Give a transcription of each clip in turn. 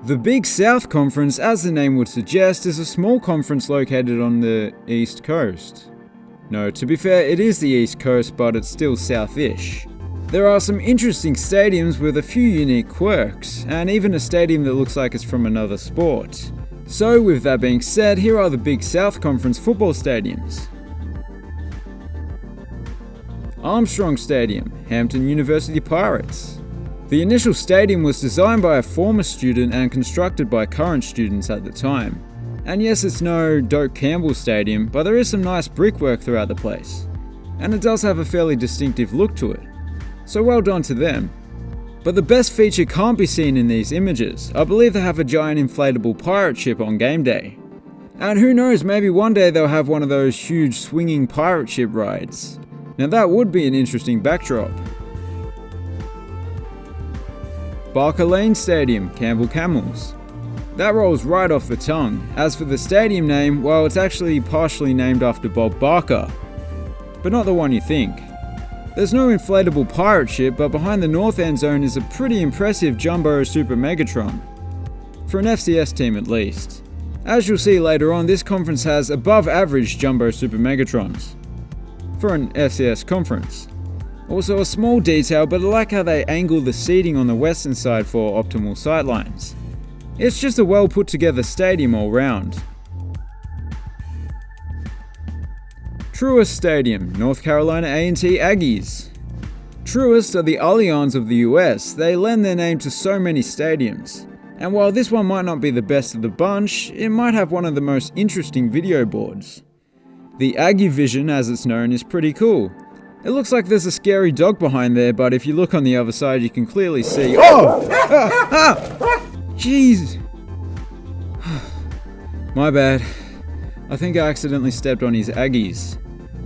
The Big South Conference, as the name would suggest, is a small conference located on the East Coast. No, to be fair, it is the East Coast, but it's still south-ish. There are some interesting stadiums with a few unique quirks, and even a stadium that looks like it's from another sport. So, with that being said, here are the Big South Conference football stadiums. Armstrong Stadium, Hampton University Pirates. The initial stadium was designed by a former student and constructed by current students at the time. And yes, it's no Doak Campbell Stadium, but there is some nice brickwork throughout the place. And it does have a fairly distinctive look to it. So well done to them. But the best feature can't be seen in these images. I believe they have a giant inflatable pirate ship on game day. And who knows, maybe one day they'll have one of those huge swinging pirate ship rides. Now that would be an interesting backdrop. Barker Lane Stadium, Campbell Camels. That rolls right off the tongue. As for the stadium name, well, it's actually partially named after Bob Barker, but not the one you think. There's no inflatable pirate ship, but behind the north end zone is a pretty impressive jumbo Super Megatron. For an FCS team at least. As you'll see later on, this conference has above average jumbo Super Megatrons. For an FCS conference. Also a small detail, but I like how they angle the seating on the western side for optimal sightlines. It's just a well put together stadium all round. Truist Stadium, North Carolina A&T Aggies. Truist are the Allianz of the US. They lend their name to so many stadiums. And while this one might not be the best of the bunch, it might have one of the most interesting video boards. The Aggie Vision, as it's known, is pretty cool. It looks like there's a scary dog behind there, but if you look on the other side, you can clearly see— Oh! Jeez! My bad. I think I accidentally stepped on his Aggies.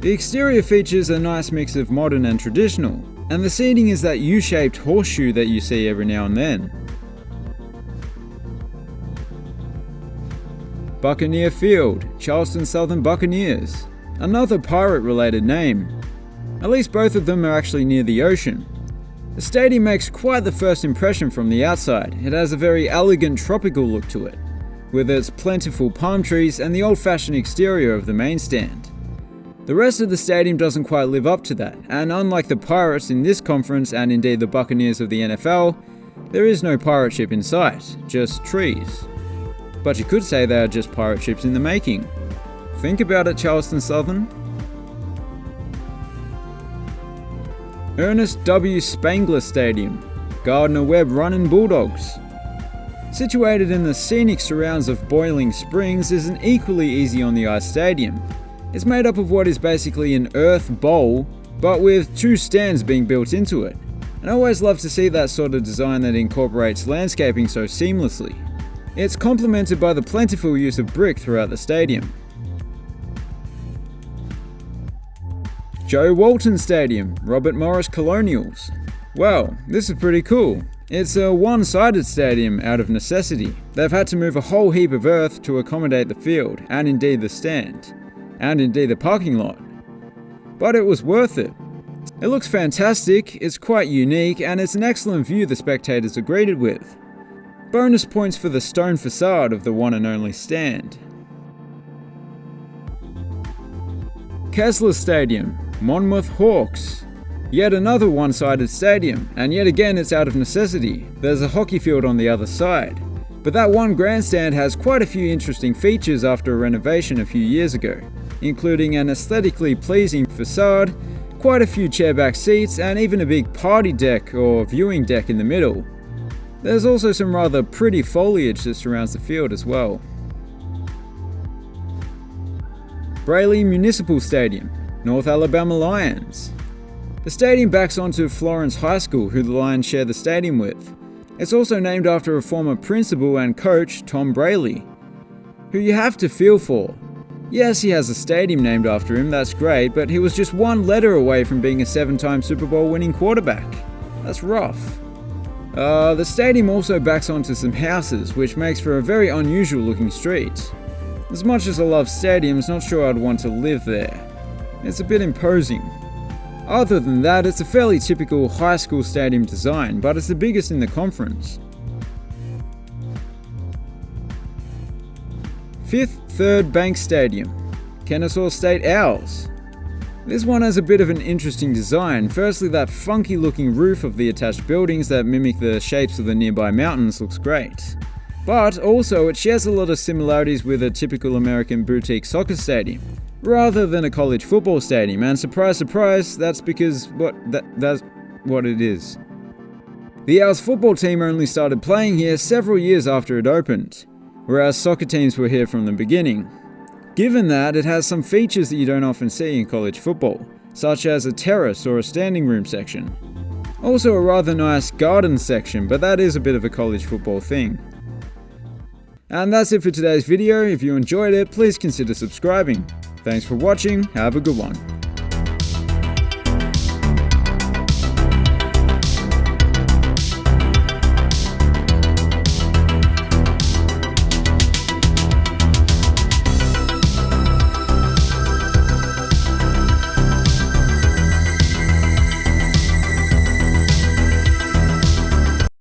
The exterior features a nice mix of modern and traditional, and the seating is that U-shaped horseshoe that you see every now and then. Buccaneer Field, Charleston Southern Buccaneers. Another pirate-related name. At least both of them are actually near the ocean. The stadium makes quite the first impression from the outside. It has a very elegant tropical look to it, with its plentiful palm trees and the old-fashioned exterior of the main stand. The rest of the stadium doesn't quite live up to that, and unlike the Pirates in this conference and indeed the Buccaneers of the NFL, there is no pirate ship in sight, just trees. But you could say they are just pirate ships in the making. Think about it, Charleston Southern. Ernest W. Spangler Stadium, Gardner-Webb Runnin' Bulldogs. Situated in the scenic surrounds of Boiling Springs is an equally easy on the ice stadium. It's made up of what is basically an earth bowl, but with two stands being built into it. And I always love to see that sort of design that incorporates landscaping so seamlessly. It's complemented by the plentiful use of brick throughout the stadium. Joe Walton Stadium, Robert Morris Colonials. Well, this is pretty cool. It's a one-sided stadium out of necessity. They've had to move a whole heap of earth to accommodate the field, and indeed the stand, and indeed the parking lot. But it was worth it. It looks fantastic, it's quite unique, and it's an excellent view the spectators are greeted with. Bonus points for the stone facade of the one and only stand. Kessler Stadium, Monmouth Hawks. Yet another one-sided stadium, and yet again it's out of necessity. There's a hockey field on the other side. But that one grandstand has quite a few interesting features after a renovation a few years ago, including an aesthetically pleasing facade, quite a few chairback seats, and even a big party deck or viewing deck in the middle. There's also some rather pretty foliage that surrounds the field as well. Braley Municipal Stadium, North Alabama Lions. The stadium backs onto Florence High School, who the Lions share the stadium with. It's also named after a former principal and coach, Tom Braley, who you have to feel for. Yes, he has a stadium named after him, that's great, but he was just one letter away from being a 7-time Super Bowl winning quarterback. That's rough. The stadium also backs onto some houses, which makes for a very unusual looking street. As much as I love stadiums, not sure I'd want to live there. It's a bit imposing. Other than that, it's a fairly typical high school stadium design, but it's the biggest in the conference. 5th Third Bank Stadium, Kennesaw State Owls. This one has a bit of an interesting design. Firstly, that funky looking roof of the attached buildings that mimic the shapes of the nearby mountains looks great. But also, it shares a lot of similarities with a typical American boutique soccer stadium, rather than a college football stadium, and surprise surprise, that's because that's what it is. The Owls football team only started playing here several years after it opened, whereas soccer teams were here from the beginning. Given that, it has some features that you don't often see in college football, such as a terrace or a standing room section. Also a rather nice garden section, but that is a bit of a college football thing. And that's it for today's video. If you enjoyed it, please consider subscribing. Thanks for watching, have a good one.